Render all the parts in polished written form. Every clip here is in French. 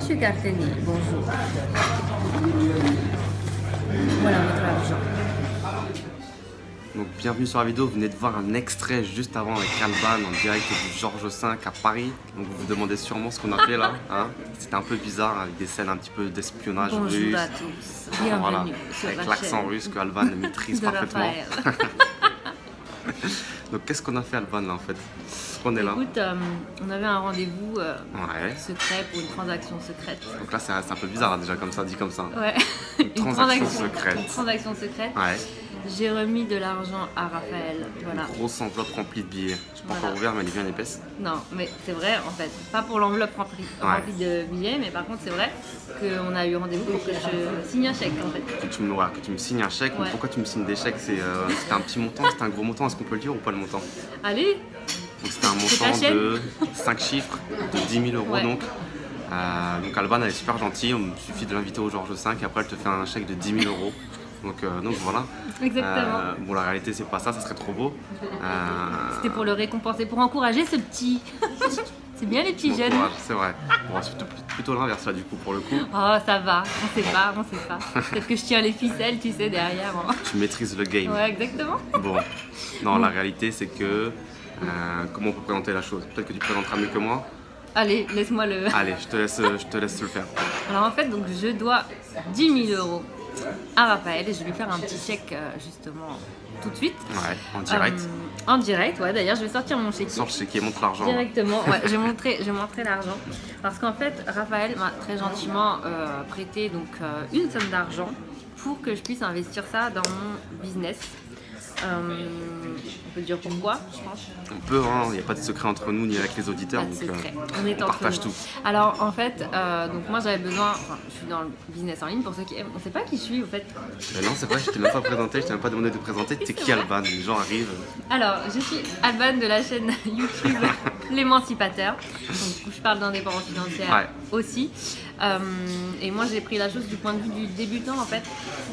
Monsieur Carteni, bonjour. Voilà votre argent. Donc bienvenue sur la vidéo, vous venez de voir un extrait juste avant avec Alban en direct du Georges V à Paris. Donc vous vous demandez sûrement ce qu'on a fait là, hein. C'était un peu bizarre avec des scènes un petit peu d'espionnage russe. Bonjour à tous, bienvenue voilà, sur avec la l'accent chaîne russe que Alban maîtrise de parfaitement. Raphaël. Donc qu'est-ce qu'on a fait Alban là en fait? On est là. Écoute, on avait un rendez-vous Ouais. secret pour une transaction secrète. Donc là c'est un peu bizarre hein, déjà comme ça, dit comme ça. Ouais. Une transaction secrète. Une transaction secrète. Ouais. J'ai remis de l'argent à Raphaël. Voilà. Une grosse enveloppe remplie de billets. Je sais pas encore ouvert mais elle est bien épaisse. Non, mais c'est vrai en fait. Pas pour l'enveloppe remplie de billets, mais par contre c'est vrai qu'on a eu rendez-vous pour que je signe un chèque en fait. Que tu me signes un chèque. Mais pourquoi tu me signes des chèques? C'était un petit montant, c'était un gros montant, est-ce qu'on peut le dire ou pas le montant? Allez. Donc c'était un montant de 5 chiffres, de 10 000 euros donc. Donc Alban elle est super gentille, il suffit de l'inviter au Georges V et après elle te fait un chèque de 10 000 euros. Donc voilà. Exactement. Bon la réalité c'est pas ça, ça serait trop beau. C'était pour le récompenser, pour encourager ce petit. C'est bien les petits jeunes. C'est vrai. Bon, c'est plutôt l'inverse là du coup pour le coup. Oh ça va, on sait pas. Peut-être que je tiens les ficelles, tu sais, derrière. Hein. Tu maîtrises le game. Ouais, exactement. Bon, non la réalité c'est que... comment on peut présenter la chose? Peut-être que tu présenteras mieux que moi. Allez, laisse-moi le... Allez, je te laisse le faire. Alors en fait, donc, je dois 10 000 euros à Raphaël et je vais lui faire un petit chèque justement tout de suite. Ouais, en direct. En direct, ouais. D'ailleurs, je vais sortir mon chéquier. Sors le chéquier, montre l'argent. Directement, ouais. Je vais montrer l'argent. Parce qu'en fait, Raphaël m'a très gentiment prêté donc, une somme d'argent pour que je puisse investir ça dans mon business. On peut dire pourquoi, je pense. On peut, hein, il n'y a pas de secret entre nous ni avec les auditeurs. Pas de donc, secret. on partage tout. Alors en fait, donc moi j'avais besoin, je suis dans le business en ligne pour ceux qui aiment. On sait pas qui je suis en fait. Non, c'est vrai, je t'ai même pas présenté, je t'ai même pas demandé de présenter. T'es qui Alban? Les gens arrivent. Alors, je suis Alban de la chaîne YouTube L'Émancipateur. Donc je parle d'indépendance financière aussi. Et moi j'ai pris la chose du point de vue du débutant en fait.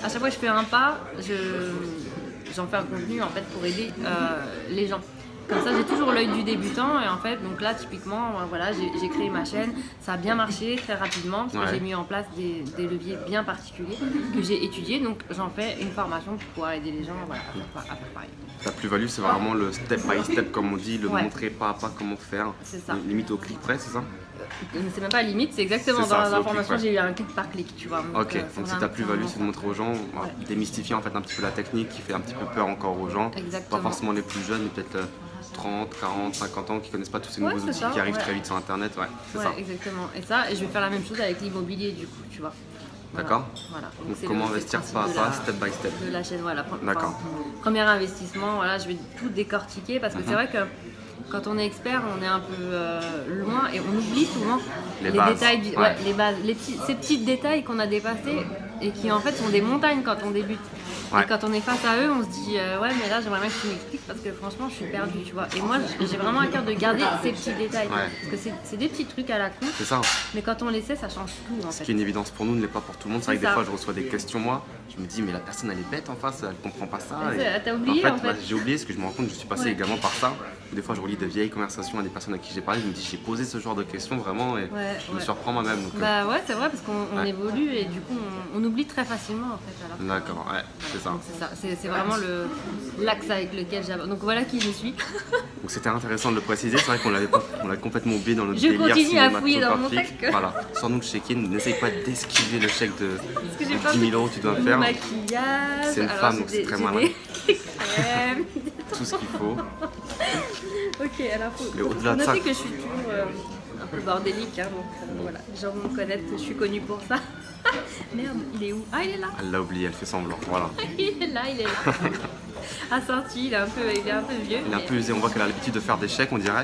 À chaque fois que je fais un pas, j'en fais un contenu en fait pour aider les gens. Comme ça j'ai toujours l'œil du débutant et en fait donc là typiquement voilà j'ai créé ma chaîne, ça a bien marché très rapidement parce que j'ai mis en place des leviers bien particuliers que j'ai étudiés, donc j'en fais une formation pour pouvoir aider les gens voilà, à faire pareil. La plus-value c'est vraiment le step by step comme on dit, le montrer pas à pas comment faire. C'est ça. Limite au clic près, c'est ça? C'est même pas limite, c'est exactement dans la formation j'ai eu un clic par clic, tu vois. Donc, donc c'est ta plus-value, c'est de montrer aux gens, démystifier en fait un petit peu la technique qui fait un petit peu peur encore aux gens. Exactement. Pas forcément les plus jeunes, mais peut-être 30, 40, 50 ans qui connaissent pas tous ces nouveaux outils qui arrivent très vite sur internet. C'est ça. Exactement. Et je vais faire la même chose avec l'immobilier du coup, tu vois. D'accord. Voilà. Donc comment investir pas à pas, step by step. De la chaîne, voilà. D'accord. Premier investissement, voilà, je vais tout décortiquer parce que c'est vrai que quand on est expert, on est un peu loin et on oublie souvent les détails, les bases, ces petits détails qu'on a dépassés et qui en fait sont des montagnes quand on débute. Et quand on est face à eux, on se dit ouais mais là j'aimerais bien que tu m'expliques parce que franchement je suis perdue, tu vois. Et moi j'ai vraiment à cœur de garder ces petits détails parce que c'est des petits trucs à la con. C'est ça. Mais quand on les sait, ça change tout en fait. Ce qui est une évidence pour nous ne l'est pas pour tout le monde. C'est vrai que des fois je reçois des questions moi, je me dis mais la personne elle est bête en face, elle comprend pas ça. T'as oublié en fait. J'ai oublié parce que je me rends compte que je suis passé également par ça. Des fois je relis des vieilles conversations à des personnes à qui j'ai parlé, je me dis j'ai posé ce genre de questions vraiment et je me surprends moi-même. Bah ouais c'est vrai parce qu'on évolue et du coup on oublie très facilement en fait. D'accord, c'est ça. C'est vraiment l'axe avec lequel j'avance. Donc voilà qui je suis. Donc c'était intéressant de le préciser, c'est vrai qu'on l'a complètement oublié dans notre délire cinématographique. Je continue à fouiller dans mon sac. Voilà, sans nous le check-in, n'essaye pas d'esquiver le chèque de 10 000 euros que tu dois faire. Maquillage. C'est une femme donc c'est très malin. Tout ce qu'il faut. Ok, alors faut noter que je suis toujours un peu bordélique, hein, donc voilà, les gens vont me connaître, je suis connue pour ça. Merde, il est où? Ah, il est là. Elle l'a oublié, elle fait semblant, voilà. Il est là. Assorti, il est un peu vieux. Il est un peu usé, on voit qu'elle a l'habitude de faire des chèques, on dirait.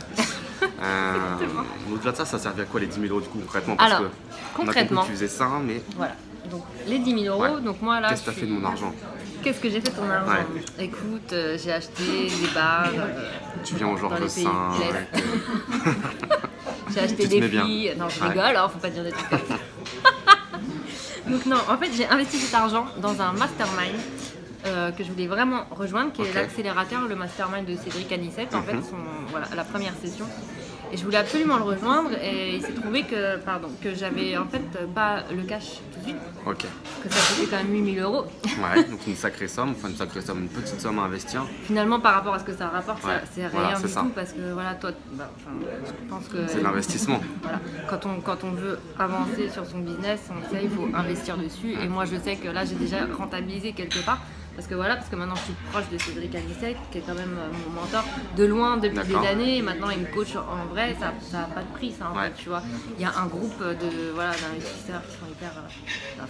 Au-delà de ça, ça servait à quoi les 10 000 euros du coup concrètement? Parce alors, concrètement, tu faisais ça, mais... Voilà, donc les 10 000 euros, donc moi là... Qu'est-ce que tu as fait de mon argent? Qu'est-ce que j'ai fait de ton argent? Écoute, j'ai acheté des barres. Tu viens au Georges V. J'ai acheté des filles. Non, je rigole, hein, faut pas dire des trucs comme ça. Donc non, en fait, j'ai investi cet argent dans un mastermind que je voulais vraiment rejoindre, qui est l'accélérateur, le mastermind de Cédric Anissette, en fait, voilà, la première session. Et je voulais absolument le rejoindre et il s'est trouvé que j'avais en fait pas le cash tout de suite. Ok. Que ça coûtait quand même 8 000 euros. Ouais, donc une sacrée somme, une petite somme à investir. Finalement, par rapport à ce que ça rapporte, c'est rien voilà, du ça. tout parce que voilà, toi, je pense que. C'est l'investissement. Voilà. Quand on veut avancer sur son business, on sait il faut investir dessus. Et moi, je sais que là, j'ai déjà rentabilisé quelque part. Parce que maintenant je suis proche de Cédric Anissette, qui est quand même mon mentor de loin depuis des années. Et maintenant il me coach en vrai, ça n'a pas de prix ça en fait, tu vois. Il y a un groupe d'investisseurs qui sont hyper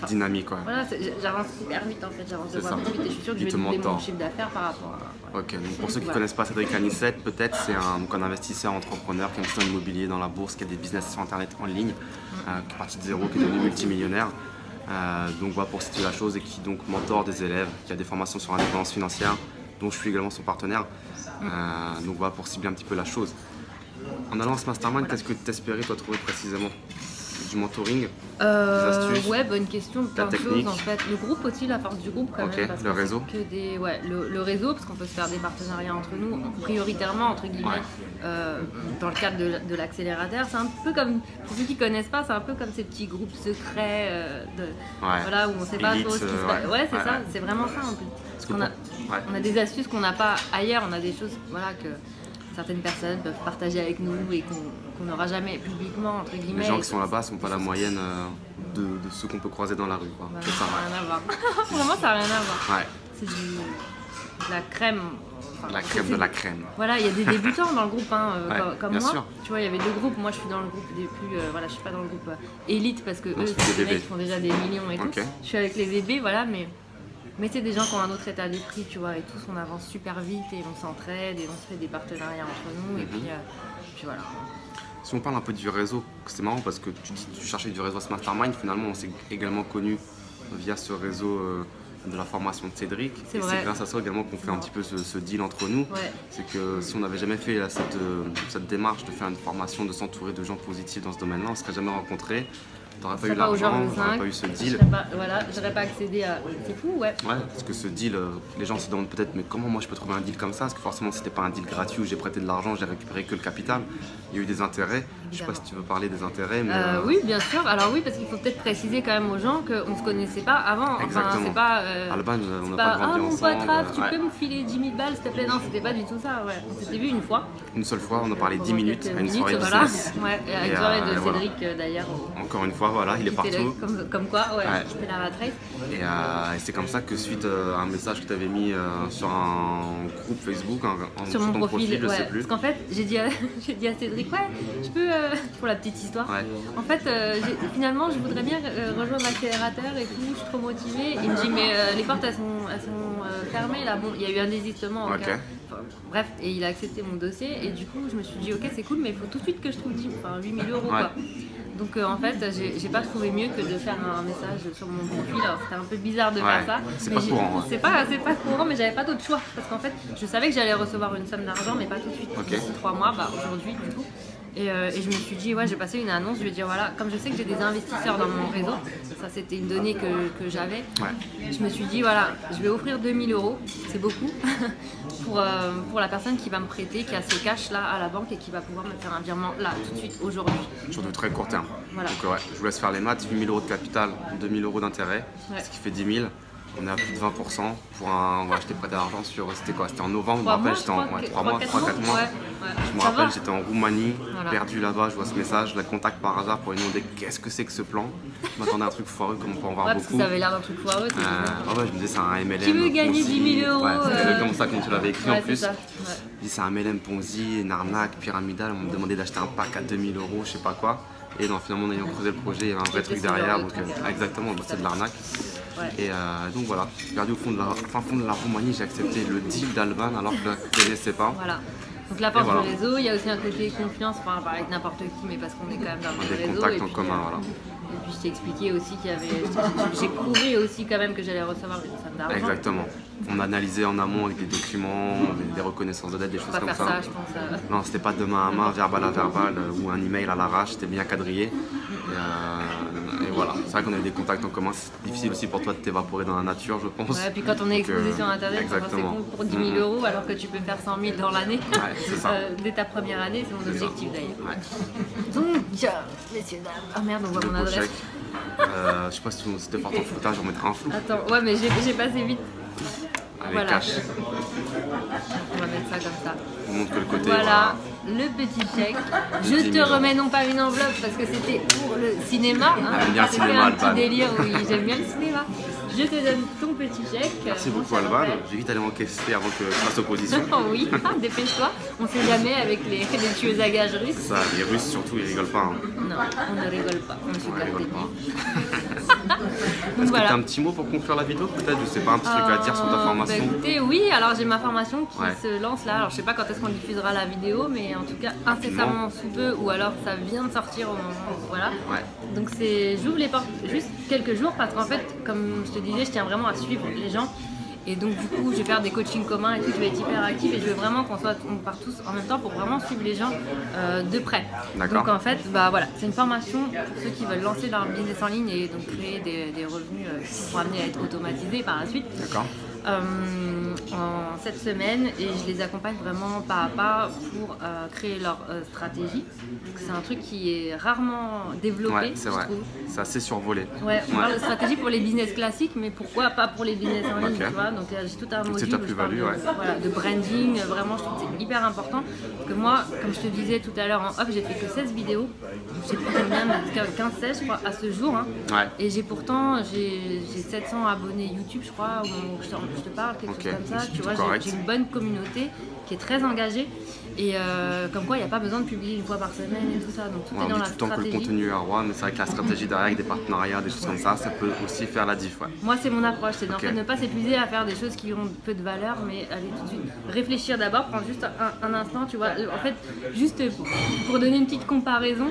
dynamiques. Voilà, j'avance hyper vite en fait, j'avance de vite et je suis sûre que je vais doubler mon chiffre d'affaires par rapport à. Ok, donc pour ceux qui ne connaissent pas Cédric Anissette, peut-être c'est un investisseur entrepreneur qui investit dans l'immobilier, dans la bourse, qui a des business sur internet en ligne, qui est parti de zéro, qui est devenu multimillionnaire. Donc voilà, pour situer la chose, et qui donc mentor des élèves, qui a des formations sur l'indépendance financière, dont je suis également son partenaire. Donc voilà, pour cibler un petit peu la chose. En allant à ce mastermind, qu'est-ce que tu espérais toi trouver précisément? Du mentoring, des astuces? Ouais, bonne question, plein de choses en fait. Le groupe aussi, la force du groupe quand même. Parce le réseau. Le réseau, parce qu'on peut se faire des partenariats entre nous, prioritairement entre guillemets, dans le cadre de l'accélérateur. C'est un peu comme, pour ceux qui connaissent pas, c'est un peu comme ces petits groupes secrets voilà, où on sait pas trop ce qui se passe. Ouais, c'est ça, c'est vraiment ça en plus. Parce qu'on on a des astuces qu'on n'a pas ailleurs, on a des choses que certaines personnes peuvent partager avec nous et qu'on n'aura jamais publiquement, entre guillemets. Les gens qui sont là-bas ne sont pas la moyenne de ceux qu'on peut croiser dans la rue. Quoi. Ça n'a rien à voir. Vraiment, ça n'a rien à voir. Ouais. C'est de la crème. La crème de la crème. Voilà, il y a des débutants dans le groupe, comme moi. Sûr. Tu vois, il y avait deux groupes. Moi, je suis dans le groupe des plus. Je suis pas dans le groupe élite parce que eux, c'est des mecs qui font déjà des millions et tout. Je suis avec les bébés, voilà, mais c'est des gens qui ont un autre état d'esprit, tu vois, et tous on avance super vite et on s'entraide et on se fait des partenariats entre nous et puis voilà. Si on parle un peu du réseau, c'est marrant parce que tu cherchais du réseau à ce mastermind, finalement on s'est également connus via ce réseau de la formation de Cédric. Et c'est grâce à ça également qu'on fait un petit peu ce deal entre nous. C'est que si on n'avait jamais fait cette démarche de faire une formation, de s'entourer de gens positifs dans ce domaine-là, on ne serait jamais rencontrés. T'aurais pas eu l'argent, t'aurais pas eu ce deal. J'aurais pas accédé à. C'est fou, ouais. Ouais, parce que ce deal, les gens se demandent peut-être, mais comment moi je peux trouver un deal comme ça? Parce que forcément, c'était pas un deal gratuit où j'ai prêté de l'argent, j'ai récupéré que le capital. Il y a eu des intérêts. Je sais pas si tu veux parler des intérêts, mais. Oui, bien sûr. Alors, oui, parce qu'il faut peut-être préciser quand même aux gens qu'on se connaissait pas avant. Exactement. Enfin, c'est pas. Alban, on n'a pas grandi ensemble. Mon pote Raph, tu peux me filer 10 000 balles, s'il te plaît? Non, c'était pas du tout ça, ouais. On s'était vu une fois. Une seule fois, on a parlé 10 minutes à une soirée de business. Ouais, à une soirée de Cédric d'ailleurs. Encore une fois, voilà, il est partout. Comme quoi, j'étais la matrice. Et c'est comme ça que suite à un message que tu avais mis sur un groupe Facebook, sur mon profil, je sais plus. Parce qu'en fait, j'ai dit à Cédric, je peux, pour la petite histoire, en fait, finalement, je voudrais bien rejoindre l'accélérateur et tout, je suis trop motivée. Il me dit, mais les portes, elles sont fermées, là, bon, il y a eu un désistement. Bref, et il a accepté mon dossier, et du coup, je me suis dit, ok, c'est cool, mais il faut tout de suite que je trouve 8 000 euros, quoi. Donc en fait, j'ai pas trouvé mieux que de faire un message sur mon profil. Alors c'était un peu bizarre de faire ça. C'est pas courant. C'est pas courant, mais j'avais pas d'autre choix. Parce qu'en fait, je savais que j'allais recevoir une somme d'argent, mais pas tout de suite. D'ici 3 mois, aujourd'hui du coup. Et je me suis dit, je vais passer une annonce, je vais dire voilà, comme je sais que j'ai des investisseurs dans mon réseau, ça c'était une donnée que j'avais, je me suis dit voilà, je vais offrir 2 000 euros, c'est beaucoup, pour la personne qui va me prêter, qui a ce cash là à la banque et qui va pouvoir me faire un virement là, tout de suite, aujourd'hui. Sur de très court terme. Voilà. Donc je vous laisse faire les maths, 8 000 euros de capital, 2 000 euros d'intérêt, ce qui fait 10 000. On est à plus de 20% pour je t'ai prêté d'argent sur, c'était quoi? C'était en novembre, je me rappelle, j'étais en 3 mois, 3-4 mois. Je me rappelle, j'étais en Roumanie, perdu là-bas, je vois ce message, je la contacte par hasard pour lui demander qu'est-ce que c'est que ce plan. Je m'attendais à un truc foireux comme on peut en voir beaucoup. Parce que ça avait l'air d'un truc foireux. Je me disais c'est un MLM. Qui veut gagner 10 000 euros? C'était comme ça quand tu l'avais écrit en plus. Ça. Je dis c'est un MLM Ponzi, une arnaque pyramidale, on me demandait d'acheter un pack à 2 000 euros, je sais pas quoi. Et non, finalement, en ayant creusé le projet, il y avait un vrai truc derrière. Donc, exactement, c'est de l'arnaque. Et donc voilà, perdu au fond de la Roumanie, j'ai accepté le deal d'Alban alors que je ne le connaissais pas. Voilà. Donc la force du réseau, il y a aussi un côté confiance, enfin pas avec n'importe qui, mais parce qu'on est quand même dans le réseau. Des contacts en commun, voilà. Et puis je t'ai expliqué aussi qu'il y avait, j'ai prouvé aussi quand même que j'allais recevoir une somme d'argent. Exactement. on analysait en amont avec des documents, des reconnaissances de dette, des choses comme ça. Je pense. Non, c'était pas de main à main, verbal à verbal ou un email à l'arrache, c'était bien quadrillé. Et voilà, c'est vrai qu'on avait des contacts en commun, c'est difficile aussi pour toi de t'évaporer dans la nature, je pense. Ouais, puis quand on est exposé sur internet, c'est con pour 10 000 € alors que tu peux faire 100 000 dans l'année. Ouais, c'est ça. Dès ta première année, c'est mon objectif d'ailleurs. Ouais. Donc, messieurs, dames. Ah merde, on voit mon adresse. Je sais pas si c'était fort en foutage, on mettra un flou. Attends, ouais, mais j'ai passé vite. Allez, voilà. cash. On va mettre ça comme ça. On montre que le côté. Voilà, le petit chèque. Je te remets non pas une enveloppe parce que c'était pour le cinéma. J'aime bien le cinéma, un petit délire, oui, j'aime bien le cinéma. Je te donne ton petit chèque. Merci beaucoup, Alban. J'ai vite allé encaisser avant que je fasse opposition. Oui, dépêche-toi. On sait jamais avec les tueuses à gages russes. Ça, les Russes surtout, ils rigolent pas. Hein. Non, on ne rigole pas. On ne rigole pas. Est-ce que tu as un petit mot pour conclure la vidéo peut-être? Je sais pas, un petit truc à dire sur ta formation? Écoutez, oui, alors j'ai ma formation qui se lance là. Alors je sais pas quand est-ce qu'on diffusera la vidéo, mais en tout cas incessamment sous peu, ou alors ça vient de sortir au moment où, voilà. Donc j'ouvre les portes juste quelques jours parce qu'en fait, comme je te disais, je tiens vraiment à suivre les gens. Et donc du coup, je vais faire des coachings communs et tout, je vais être hyper active et je veux vraiment qu'on part tous en même temps pour vraiment suivre les gens de près. Donc en fait, bah voilà, c'est une formation pour ceux qui veulent lancer leur business en ligne et donc créer des revenus qui seront amenés à être automatisés par la suite. En cette semaine, et je les accompagne vraiment pas à pas pour créer leur stratégie. C'est un truc qui est rarement développé, c'est vrai. C'est assez survolé. Ouais, on parle de stratégie pour les business classiques, mais pourquoi pas pour les business en ligne, tu vois. Donc j'ai tout un module où je parle de branding, vraiment je trouve que c'est hyper important. Parce que moi, comme je te disais tout à l'heure en off, j'ai fait que 16 vidéos. Je sais plus combien, 15-16 je crois à ce jour. Hein. Et j'ai 700 abonnés YouTube, je crois, où je te parle, quelque chose comme ça. Tu vois, j'ai une bonne communauté qui est très engagée. Et comme quoi, il n'y a pas besoin de publier une fois par semaine et tout ça. Donc tout est dans la stratégie. Tout le temps que le contenu est roi, mais c'est vrai que la stratégie derrière, avec des partenariats, des choses comme ça peut aussi faire la diff. Moi, c'est mon approche, c'est en fait ne pas s'épuiser à faire des choses qui ont peu de valeur, mais aller tout de suite réfléchir d'abord, prendre juste un instant, tu vois. En fait, juste pour donner une petite comparaison,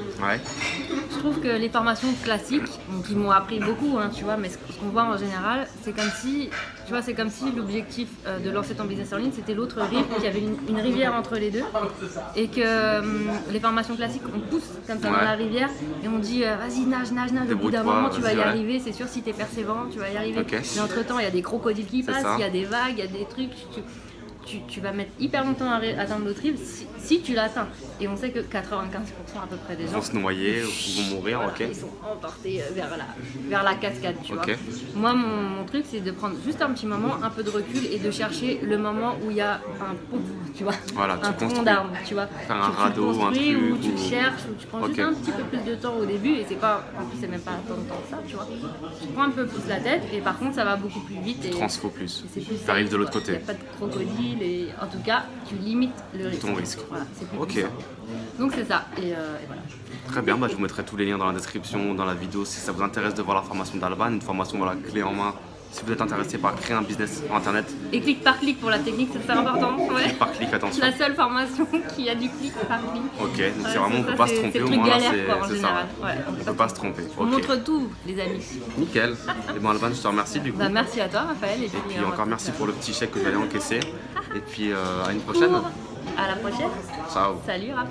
je trouve que les formations classiques, qui m'ont appris beaucoup, hein, tu vois, mais ce qu'on voit en général, c'est comme si, tu vois, c'est comme si l'objectif de lancer ton business en ligne, c'était l'autre rive, qu'il y avait une rivière entre les deux, et que les formations classiques, on pousse comme ça dans la rivière, et on dit, vas-y, nage, au bout d'un moment, tu vas y arriver, c'est sûr, si tu es persévérant, tu vas y arriver. Mais entre-temps, il y a des crocodiles qui passent, il y a des vagues, il y a des trucs, tu vas mettre hyper longtemps à atteindre l'autre rive si tu l'atteins. Et on sait que 95% à peu près des gens vont se noyer ou vont mourir, ils sont emportés vers la cascade, tu vois. Moi, mon truc, c'est de prendre juste un petit moment, un peu de recul et de chercher le moment où il y a un pont, tu vois, un tronc d'arbre, tu vois. Faire un radeau, un truc, ou tu le cherches, ou tu prends juste un petit peu plus de temps au début, et en plus, c'est même pas tant de temps que ça, tu vois. Tu prends un peu plus la tête, et par contre, ça va beaucoup plus vite. Tu transfos plus. Tu arrives de l'autre côté. Il n'y a pas de crocodile. Et en tout cas, tu limites le risque. Ton risque. Voilà, c'est plus puissant. Donc c'est ça. Et voilà. Très bien, je vous mettrai tous les liens dans la description, dans la vidéo, si ça vous intéresse de voir la formation d'Alban, une formation clé en main. Si vous êtes intéressé par créer un business sur internet. Et clic par clic pour la technique, c'est super important. Clic par clic, attention. La seule formation qui a du clic par clic. Ok, donc c'est vraiment, on ne peut pas se tromper au moins là, c'est ça. On ne peut pas se tromper. On montre tout, les amis. Nickel. Et bon, Alban, je te remercie du coup. Merci à toi, Raphaël. Et puis encore merci pour le petit chèque que j'allais encaisser. Et puis à une prochaine. À la prochaine. Ciao. Salut, Raph.